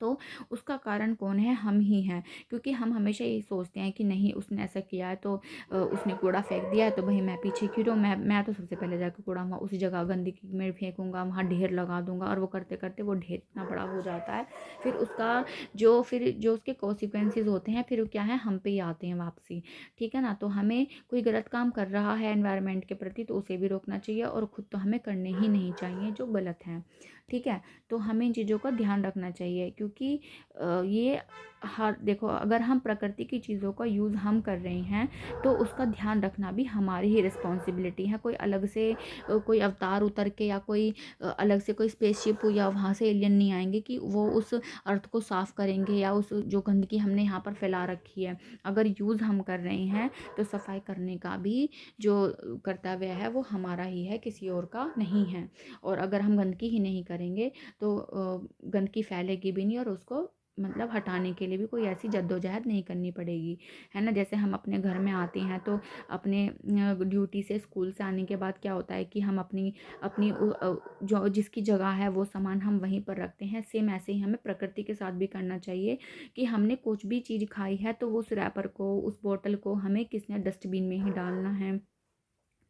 तो उसका कारण कौन है? हम ही हैं, क्योंकि हम हमेशा यही सोचते हैं कि नहीं उसने ऐसा किया है तो उसने कूड़ा फेंक दिया है तो भाई मैं पीछे क्यों रहूँ, मैं तो सबसे पहले जाकर कूड़ा वहाँ उसी जगह गंदगी में फेंकूँगा, वहाँ ढेर लगा दूँगा, और वो करते करते वो ढेर इतना बड़ा हो जाता है। फिर जो उसके कॉन्सिक्वेंसेस होते हैं फिर क्या है, हम पे ही आते हैं वापसी। ठीक है ना। तो हमें कोई गलत काम कर रहा है एनवायरनमेंट के प्रति तो उसे भी रोकना चाहिए, और खुद तो हमें करने ही नहीं चाहिए जो गलत है। ठीक है, तो हमें इन चीज़ों का ध्यान रखना चाहिए, क्योंकि ये हर देखो, अगर हम प्रकृति की चीज़ों का यूज़ हम कर रहे हैं तो उसका ध्यान रखना भी हमारी ही रिस्पॉन्सिबिलिटी है। कोई अलग से कोई अवतार उतर के, या कोई अलग से कोई स्पेसशिप या वहाँ से एलियन नहीं आएंगे कि वो उस अर्थ को साफ़ करेंगे, या उस जो गंदगी हमने यहाँ पर फैला रखी है अगर यूज़ हम कर रहे हैं तो सफाई करने का भी जो कर्तव्य है वो हमारा ही है, किसी और का नहीं है। और अगर हम गंदगी ही नहीं करेंगे तो गंदगी फैलेगी भी नहीं, और उसको मतलब हटाने के लिए भी कोई ऐसी जद्दोजहद नहीं करनी पड़ेगी, है ना। जैसे हम अपने घर में आते हैं तो अपने ड्यूटी से, स्कूल से आने के बाद क्या होता है कि हम अपनी अपनी जो जिसकी जगह है वो सामान हम वहीं पर रखते हैं। सेम ऐसे ही हमें प्रकृति के साथ भी करना चाहिए, कि हमने कुछ भी चीज़ खाई है तो उस रैपर को, उस बोतल को हमें किसने डस्टबिन में ही डालना है।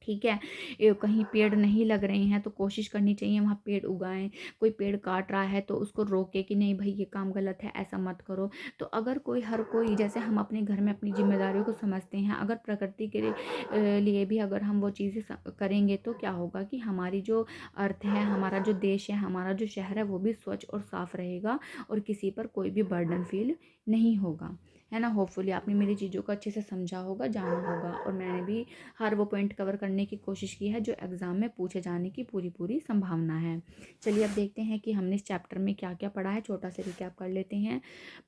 ठीक है, कहीं पेड़ नहीं लग रहे हैं तो कोशिश करनी चाहिए वहाँ पेड़ उगाएं। कोई पेड़ काट रहा है तो उसको रोके कि नहीं भाई ये काम गलत है, ऐसा मत करो। तो अगर हर कोई, जैसे हम अपने घर में अपनी जिम्मेदारियों को समझते हैं, अगर प्रकृति के लिए भी अगर हम वो चीज़ें करेंगे तो क्या होगा कि हमारी जो अर्थ है, हमारा जो देश है, हमारा जो शहर है वो भी स्वच्छ और साफ रहेगा, और किसी पर कोई भी बर्डन फील नहीं होगा, है ना। होपफुली आपने मेरी चीज़ों को अच्छे से समझा होगा, जाना होगा, और मैंने भी हर वो पॉइंट कवर करने की कोशिश की है जो एग्ज़ाम में पूछे जाने की पूरी पूरी संभावना है। चलिए अब देखते हैं कि हमने इस चैप्टर में क्या क्या पढ़ा है, छोटा सा रिकैप कर लेते हैं।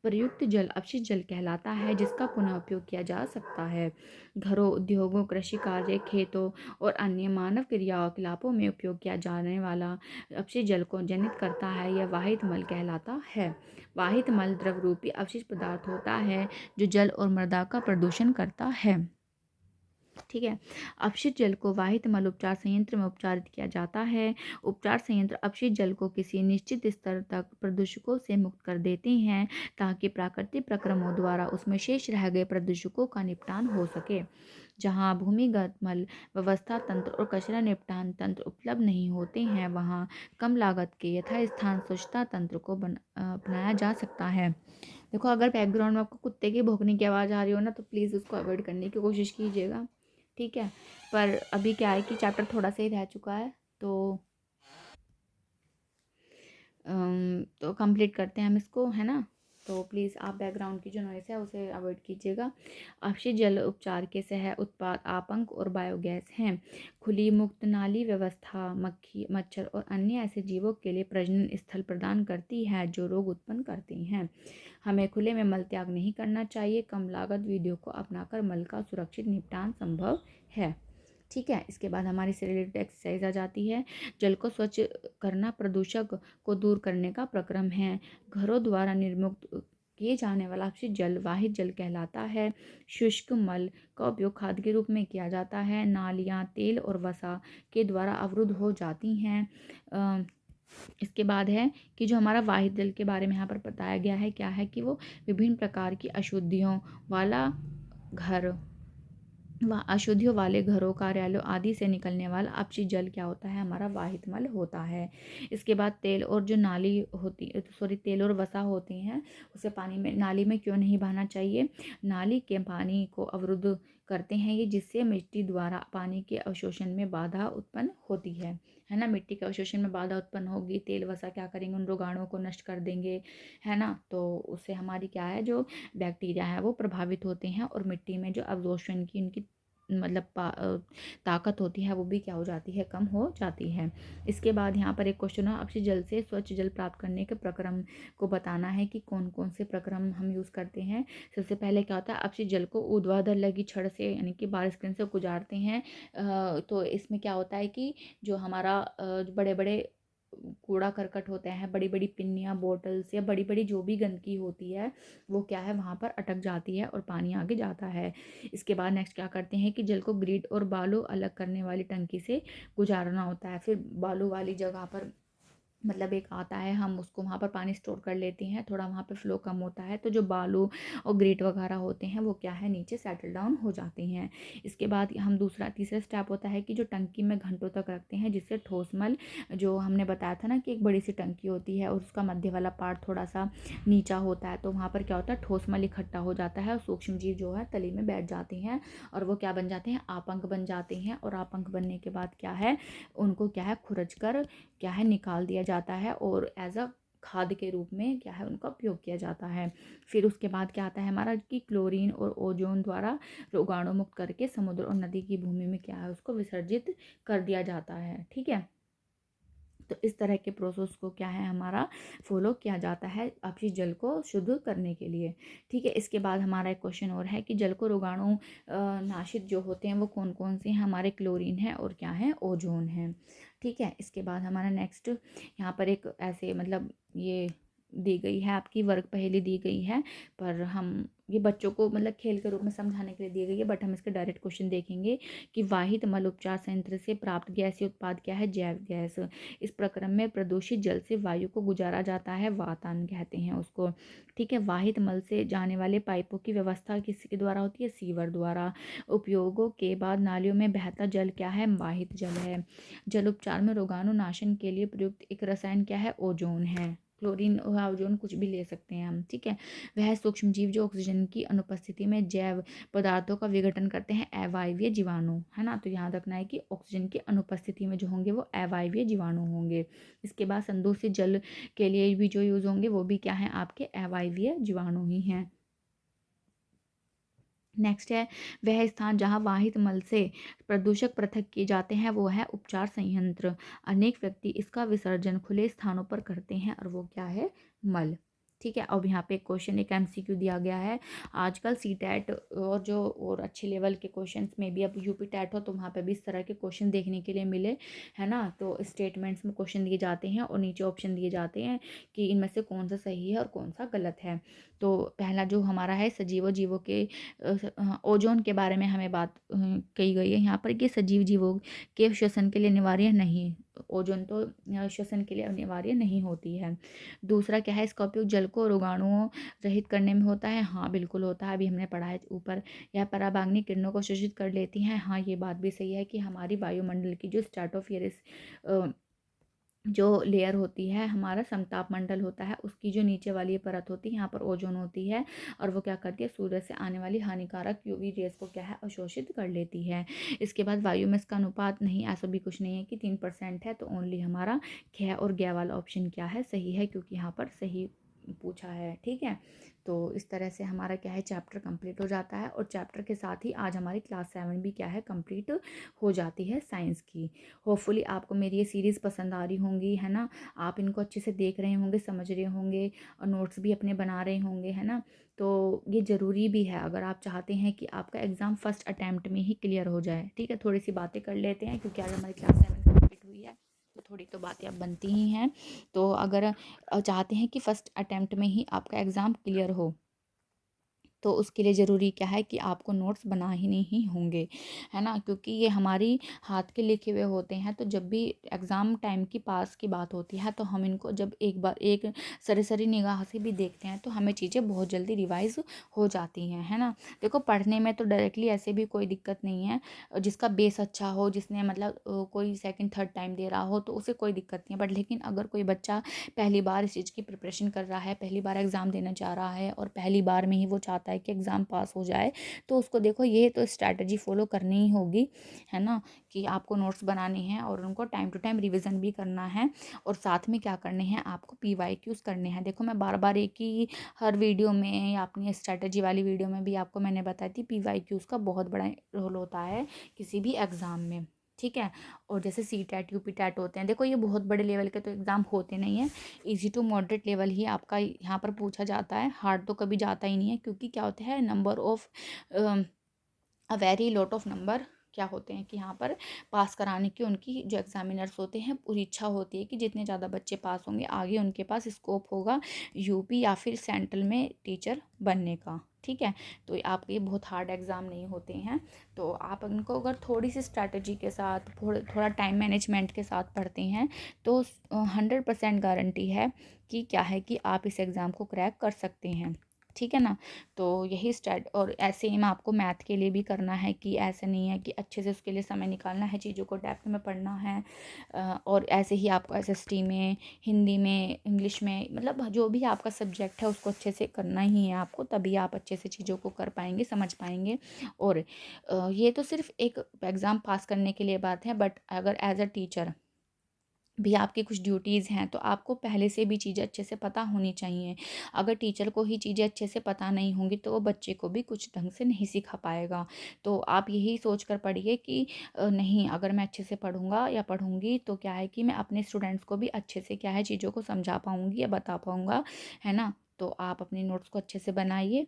प्रयुक्त जल अपशिष्ट जल कहलाता है, जिसका पुनः उपयोग किया जा सकता है। घरों, उद्योगों, कृषि कार्य, खेतों और अन्य मानव क्रियाकलापों में उपयोग किया जाने वाला अपशिष्ट जल को जनित करता है, यह वाहित मल कहलाता है। वाहित मल द्रव रूपी अपशिष्ट पदार्थ होता है जो जल और मृदा का प्रदूषण करता है। ठीक है। अपशिष्ट जल को वाहित मल उपचार संयंत्र में उपचारित किया जाता है। उपचार संयंत्र अपशिष्ट जल को किसी निश्चित स्तर तक प्रदूषकों से मुक्त कर देते हैं ताकि प्राकृतिक प्रक्रमों द्वारा उसमें शेष रह गए प्रदूषकों का निपटान हो सके। जहाँ भूमिगत मल व्यवस्था तंत्र और कचरा निपटान तंत्र उपलब्ध नहीं होते हैं, वहाँ कम लागत के यथास्थान स्वच्छता तंत्र को अपनाया जा सकता है। देखो, अगर बैकग्राउंड में आपको कुत्ते की भौंकने की आवाज़ आ रही हो ना, तो प्लीज़ उसको अवॉइड करने की कोशिश कीजिएगा, ठीक है। पर अभी क्या है कि चैप्टर थोड़ा सा ही रह चुका है, तो कंप्लीट करते हैं हम इसको, है ना। तो प्लीज़ आप बैकग्राउंड की जो नॉइस है उसे अवॉइड कीजिएगा। अपशिष्ट जल उपचार के सह उत्पाद आपंक और बायोगैस हैं। खुली मुक्त नाली व्यवस्था मक्खी, मच्छर और अन्य ऐसे जीवों के लिए प्रजनन स्थल प्रदान करती है जो रोग उत्पन्न करती हैं। हमें खुले में मल त्याग नहीं करना चाहिए। कम लागत विधियों को अपनाकर मल का सुरक्षित निपटान संभव है। ठीक है। इसके बाद हमारी से रिलेटेड एक्सरसाइज आ जाती है। जल को स्वच्छ करना प्रदूषक को दूर करने का प्रक्रम है। घरों द्वारा निर्मुक्त किए जाने वाला अपशिष्ट जल वाहित जल कहलाता है। शुष्क मल का उपयोग खाद के रूप में किया जाता है। नालियाँ तेल और वसा के द्वारा अवरुद्ध हो जाती हैं। इसके बाद है कि जो हमारा वाहित जल के बारे में यहाँ पर बताया गया है, क्या है कि वो विभिन्न प्रकार की अशुद्धियों वाला घर अशुद्धियों वाले घरों, कार्यालयों आदि से निकलने वाला अपशिष्ट जल क्या होता है, हमारा वाहित मल होता है। इसके बाद तेल और जो नाली होती तेल और वसा होती हैं, उसे पानी में नाली में क्यों नहीं बहाना चाहिए। नाली के पानी को अवरुद्ध करते हैं ये, जिससे मिट्टी द्वारा पानी के अवशोषण में बाधा उत्पन्न होती है ना। मिट्टी के अवशोषण में बाधा उत्पन्न होगी, तेल वसा क्या करेंगे, उन रोगाणुओं को नष्ट कर देंगे, है ना। तो उससे हमारी क्या है, जो बैक्टीरिया है वो प्रभावित होते हैं और मिट्टी में जो अवशोषण की उनकी मतलब ताकत होती है वो भी क्या हो जाती है, कम हो जाती है। इसके बाद यहाँ पर एक क्वेश्चन है, अपशिष्ट जल से स्वच्छ जल प्राप्त करने के प्रक्रम को बताना है कि कौन कौन से प्रक्रम हम यूज़ करते हैं। सबसे पहले क्या होता है, अपशिष्ट जल को ऊर्ध्वाधर लगी छड़ से यानी कि बार स्क्रीन से गुजारते हैं। तो इसमें क्या होता है कि जो हमारा बड़े बड़े कूड़ा करकट होते हैं, बड़ी बड़ी पिन्नियाँ, बॉटल्स या बड़ी बड़ी जो भी गंदगी होती है, वो क्या है वहाँ पर अटक जाती है और पानी आगे जाता है। इसके बाद नेक्स्ट क्या करते हैं कि जल को ग्रिड और बालू अलग करने वाली टंकी से गुजारना होता है। फिर बालू वाली जगह पर मतलब एक आता है, हम उसको वहाँ पर पानी स्टोर कर लेते हैं, थोड़ा वहाँ पर फ्लो कम होता है, तो जो बालू और ग्रेट वगैरह होते हैं वो क्या है, नीचे सेटल डाउन हो जाते हैं। इसके बाद हम तीसरा स्टेप होता है कि जो टंकी में घंटों तक रखते हैं, जिससे ठोस मल, जो हमने बताया था ना कि एक बड़ी सी टंकी होती है और उसका मध्य वाला पार्ट थोड़ा सा नीचा होता है, तो वहाँ पर क्या होता है, ठोस मल इकट्ठा हो जाता है और सूक्ष्म जीव जो है तली में बैठ जाते हैं और वो क्या बन जाते हैं, आपंक बन जाते हैं। और आपंक बनने के बाद क्या है, उनको क्या है, खुरच कर क्या है, निकाल दिया जाता है और एज अ खाद के रूप में क्या है, उनका उपयोग किया जाता है। फिर उसके बाद क्या आता है हमारा कि क्लोरीन और ओजोन द्वारा रोगाणु मुक्त करके समुद्र और नदी की भूमि में क्या है, उसको विसर्जित कर दिया जाता है। ठीक है। तो इस तरह के प्रोसेस को क्या है, हमारा फॉलो किया जाता है अपशिष्ट जल को शुद्ध करने के लिए। ठीक है। इसके बाद हमारा एक क्वेश्चन और है कि जल को रोगाणु नाशित जो होते हैं वो कौन कौन से हैं, हमारे क्लोरीन है और क्या है, ओजोन है। ठीक है। इसके बाद हमारा नेक्स्ट यहाँ पर एक ऐसे मतलब ये दी गई है, आपकी वर्ग पहेली दी गई है, पर हम ये बच्चों को मतलब खेल के रूप में समझाने के लिए दी गई है, बट हम इसके डायरेक्ट क्वेश्चन देखेंगे कि वाहित मल उपचार संयंत्र से प्राप्त गैसीय उत्पाद क्या है, जैव गैस। इस प्रक्रम में प्रदूषित जल से वायु को गुजारा जाता है, वातायन कहते हैं उसको। ठीक है। वाहित मल से जाने वाले पाइपों की व्यवस्था किसके द्वारा होती है, सीवर द्वारा। उपयोगों के बाद नालियों में बहता जल क्या है, वाहित जल है। जल उपचार में रोगाणु नाशन के लिए प्रयुक्त एक रसायन क्या है, ओजोन है। क्लोरीन और ओजोन कुछ भी ले सकते हैं हम। ठीक है। वह सूक्ष्म जीव जो ऑक्सीजन की अनुपस्थिति में जैव पदार्थों का विघटन करते हैं, अवायवीय जीवाणु, है ना। तो याद रखना है कि ऑक्सीजन की अनुपस्थिति में जो होंगे वो अवायवीय जीवाणु होंगे। इसके बाद संदूषित जल के लिए भी जो यूज होंगे वो भी क्या है, आपके अवायवीय जीवाणु ही हैं। नेक्स्ट है, वह स्थान जहाँ वाहित मल से प्रदूषक पृथक किए जाते हैं वो है उपचार संयंत्र। अनेक व्यक्ति इसका विसर्जन खुले स्थानों पर करते हैं और वो क्या है, मल। ठीक है। अब यहाँ पे एक क्वेश्चन, एक एमसीक्यू दिया गया है। आजकल सीटेट और जो और अच्छे लेवल के क्वेश्चंस में भी, अब यूपी टेट हो तो वहाँ पे भी इस तरह के क्वेश्चन देखने के लिए मिले, है ना। तो स्टेटमेंट्स में क्वेश्चन दिए जाते हैं और नीचे ऑप्शन दिए जाते हैं कि इनमें से कौन सा सही है और कौन सा गलत है। तो पहला जो हमारा है, सजीव जीवों के ओजोन के बारे में हमें बात कही गई है यहाँ पर कि सजीव जीवों के श्वसन के लिए अनिवार्य नहीं, ओजोन तो श्वसन के लिए अनिवार्य नहीं होती है। दूसरा क्या है, इसका उपयोग जल को रोगाणुओं रहित करने में होता है। हाँ बिल्कुल होता है, अभी हमने पढ़ा है ऊपर। यह पराबैंगनी किरणों को शोषित कर लेती हैं। हाँ ये बात भी सही है कि हमारी वायुमंडल की जो स्ट्रेटोस्फेरिक जो लेयर होती है, हमारा समताप मंडल होता है, उसकी जो नीचे वाली परत होती है, यहाँ पर ओजोन होती है, और वो क्या करती है, सूरज से आने वाली हानिकारक यूवी रेस को क्या है, अवशोषित कर लेती है। इसके बाद वायु में इसका अनुपात नहीं, ऐसा भी कुछ नहीं है कि 3% है, तो ओनली हमारा ख और ग वाला ऑप्शन क्या है, सही है, क्योंकि यहाँ पर सही पूछा है। ठीक है, तो इस तरह से हमारा क्या है, चैप्टर कंप्लीट हो जाता है। और चैप्टर के साथ ही आज हमारी क्लास 7 भी क्या है, कंप्लीट हो जाती है साइंस की। होपफुली आपको मेरी ये सीरीज़ पसंद आ रही होंगी, है ना। आप इनको अच्छे से देख रहे होंगे, समझ रहे होंगे, और नोट्स भी अपने बना रहे होंगे, है ना। तो ये ज़रूरी भी है अगर आप चाहते हैं कि आपका एग्ज़ाम फर्स्ट अटैम्प्ट में ही क्लियर हो जाए। ठीक है, थोड़ी सी बातें कर लेते हैं क्योंकि आज हमारी क्लास 7 कंप्लीट हुई है, तो थोड़ी तो बातें अब बनती ही हैं। तो अगर चाहते हैं कि फर्स्ट अटैम्प्ट में ही आपका एग्ज़ाम क्लियर हो, तो उसके लिए ज़रूरी क्या है कि आपको नोट्स बनाने ही होंगे, है ना, क्योंकि ये हमारी हाथ के लिखे हुए होते हैं। तो जब भी एग्ज़ाम टाइम की पास की बात होती है, तो हम इनको जब एक बार एक सरसरी निगाह से भी देखते हैं, तो हमें चीज़ें बहुत जल्दी रिवाइज़ हो जाती हैं, है ना। देखो पढ़ने में तो डायरेक्टली ऐसे भी कोई दिक्कत नहीं है, जिसका बेस अच्छा हो, जिसने मतलब कोई सेकंड थर्ड टाइम दे रहा हो, तो उसे कोई दिक्कत नहीं है। बट लेकिन अगर कोई बच्चा पहली बार इस चीज़ की प्रिपरेशन कर रहा है, पहली बार एग्ज़ाम देना चाह रहा है, और पहली बार में ही वो चाहता है कि एग्ज़ाम पास हो जाए, तो उसको देखो ये तो स्ट्रैटेजी फॉलो करनी ही होगी, है ना, कि आपको नोट्स बनाने हैं और उनको टाइम टू टाइम रिवीजन भी करना है, और साथ में क्या करने हैं, आपको PYQs करने हैं। देखो मैं बार बार एक ही हर वीडियो में या अपनी स्ट्रैटेजी वाली वीडियो में भी आपको मैंने बताई थी, PYQs का बहुत बड़ा रोल होता है किसी भी एग्ज़ाम में। ठीक है, और जैसे CTET UPTET होते हैं, देखो ये बहुत बड़े लेवल के तो एग्ज़ाम होते नहीं हैं, इजी टू मॉडरेट लेवल ही आपका यहाँ पर पूछा जाता है, हार्ड तो कभी जाता ही नहीं है, क्योंकि क्या होता है, number of a very lot of number क्या होते हैं कि यहाँ पर पास कराने की उनकी जो एग्जामिनर्स होते हैं, पूरी इच्छा होती है कि जितने ज़्यादा बच्चे पास होंगे, आगे उनके पास स्कोप होगा यूपी या फिर सेंट्रल में टीचर बनने का। ठीक है, तो आपके ये बहुत हार्ड एग्ज़ाम नहीं होते हैं, तो आप उनको अगर थोड़ी सी स्ट्रैटेजी के साथ, थोड़ा टाइम मैनेजमेंट के साथ पढ़ते हैं, तो 100% गारंटी है कि क्या है कि आप इस एग्ज़ाम को क्रैक कर सकते हैं। ठीक है ना, तो यही स्टार्ट। और ऐसे ही में आपको मैथ के लिए भी करना है कि ऐसे नहीं है कि अच्छे से उसके लिए समय निकालना है, चीज़ों को डेप्थ में पढ़ना है, और ऐसे ही आपको SST में, हिंदी में, इंग्लिश में, मतलब जो भी आपका सब्जेक्ट है उसको अच्छे से करना ही है आपको, तभी आप अच्छे से चीज़ों को कर पाएंगे, समझ पाएंगे। और ये तो सिर्फ एक एग्ज़ाम पास करने के लिए बात है, बट अगर एज अ टीचर भी आपकी कुछ ड्यूटीज़ हैं, तो आपको पहले से भी चीज़ें अच्छे से पता होनी चाहिए। अगर टीचर को ही चीज़ें अच्छे से पता नहीं होंगी, तो वो बच्चे को भी कुछ ढंग से नहीं सिखा पाएगा। तो आप यही सोच कर पढ़िए कि नहीं, अगर मैं अच्छे से पढ़ूँगा या पढ़ूँगी, तो क्या है कि मैं अपने स्टूडेंट्स को भी अच्छे से क्या है, चीज़ों को समझा पाऊँगी या बता पाऊँगा, है ना। तो आप अपने नोट्स को अच्छे से बनाइए,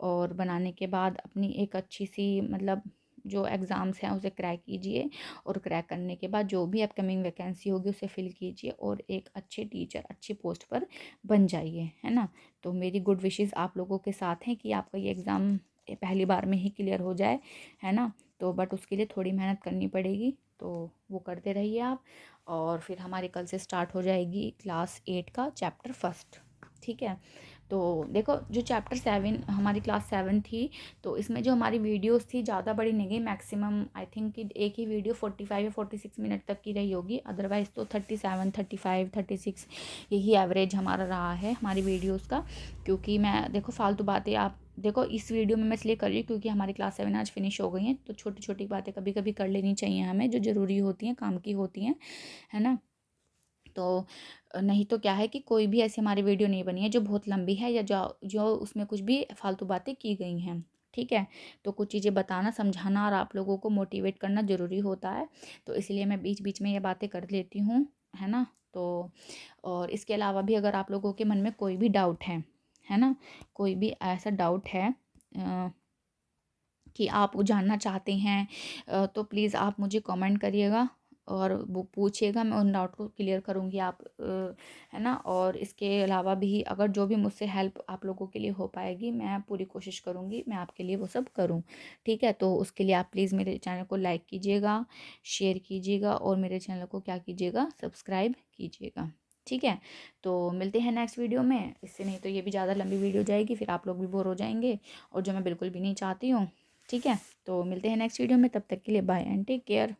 और बनाने के बाद अपनी एक अच्छी सी मतलब जो एग्ज़ाम्स हैं उसे क्रैक कीजिए, और क्रैक करने के बाद जो भी अपकमिंग वैकेंसी होगी उसे फिल कीजिए, और एक अच्छे टीचर, अच्छी पोस्ट पर बन जाइए, है ना। तो मेरी गुड विशेस आप लोगों के साथ हैं कि आपका ये एग्ज़ाम पहली बार में ही क्लियर हो जाए, है ना। तो बट उसके लिए थोड़ी मेहनत करनी पड़ेगी, तो वो करते रहिए आप। और फिर हमारी कल से स्टार्ट हो जाएगी क्लास 8 का चैप्टर फर्स्ट। ठीक है, तो देखो जो चैप्टर 7 हमारी क्लास 7 थी, तो इसमें जो हमारी वीडियोस थी ज़्यादा बड़ी नहीं गई, मैक्सिमम आई थिंक कि एक ही वीडियो 45 या 46 मिनट तक की रही होगी, अदरवाइज़ तो 37, 35, 36 यही एवरेज हमारा रहा है हमारी वीडियोस का। क्योंकि मैं देखो फालतू बातें, आप देखो इस वीडियो में मैं इसलिए कर रही हूँ क्योंकि हमारी क्लास 7 आज फिनिश हो गई हैं, तो छोटी छोटी बातें कभी कभी कर लेनी चाहिए हमें, जो ज़रूरी होती हैं, काम की होती हैं, है ना। तो नहीं तो क्या है कि कोई भी ऐसी हमारी वीडियो नहीं बनी है जो बहुत लंबी है, या जो जो उसमें कुछ भी फालतू बातें की गई हैं। ठीक है, तो कुछ चीज़ें बताना, समझाना और आप लोगों को मोटिवेट करना ज़रूरी होता है, तो इसलिए मैं बीच बीच में ये बातें कर लेती हूँ, है ना। तो और इसके अलावा भी अगर आप लोगों के मन में कोई भी डाउट है, है ना। कोई भी ऐसा डाउट है कि आप जानना चाहते हैं तो प्लीज़ आप मुझे कमेंट करिएगा और वो पूछिएगा, मैं उन डाउट को क्लियर करूँगी आप है ना। और इसके अलावा भी अगर जो भी मुझसे हेल्प आप लोगों के लिए हो पाएगी, मैं पूरी कोशिश करूँगी मैं आपके लिए वो सब करूँ, ठीक है। तो उसके लिए आप प्लीज़ मेरे चैनल को लाइक कीजिएगा, शेयर कीजिएगा और मेरे चैनल को क्या कीजिएगा, सब्सक्राइब कीजिएगा, ठीक है। तो मिलते हैं नेक्स्ट वीडियो में, इससे नहीं तो ये भी ज़्यादा लंबी वीडियो जाएगी, फिर आप लोग भी बोर हो जाएंगे, और जो मैं बिल्कुल भी नहीं चाहती हूँ, ठीक है। तो मिलते हैं नेक्स्ट वीडियो में, तब तक के लिए बाय एंड टेक केयर।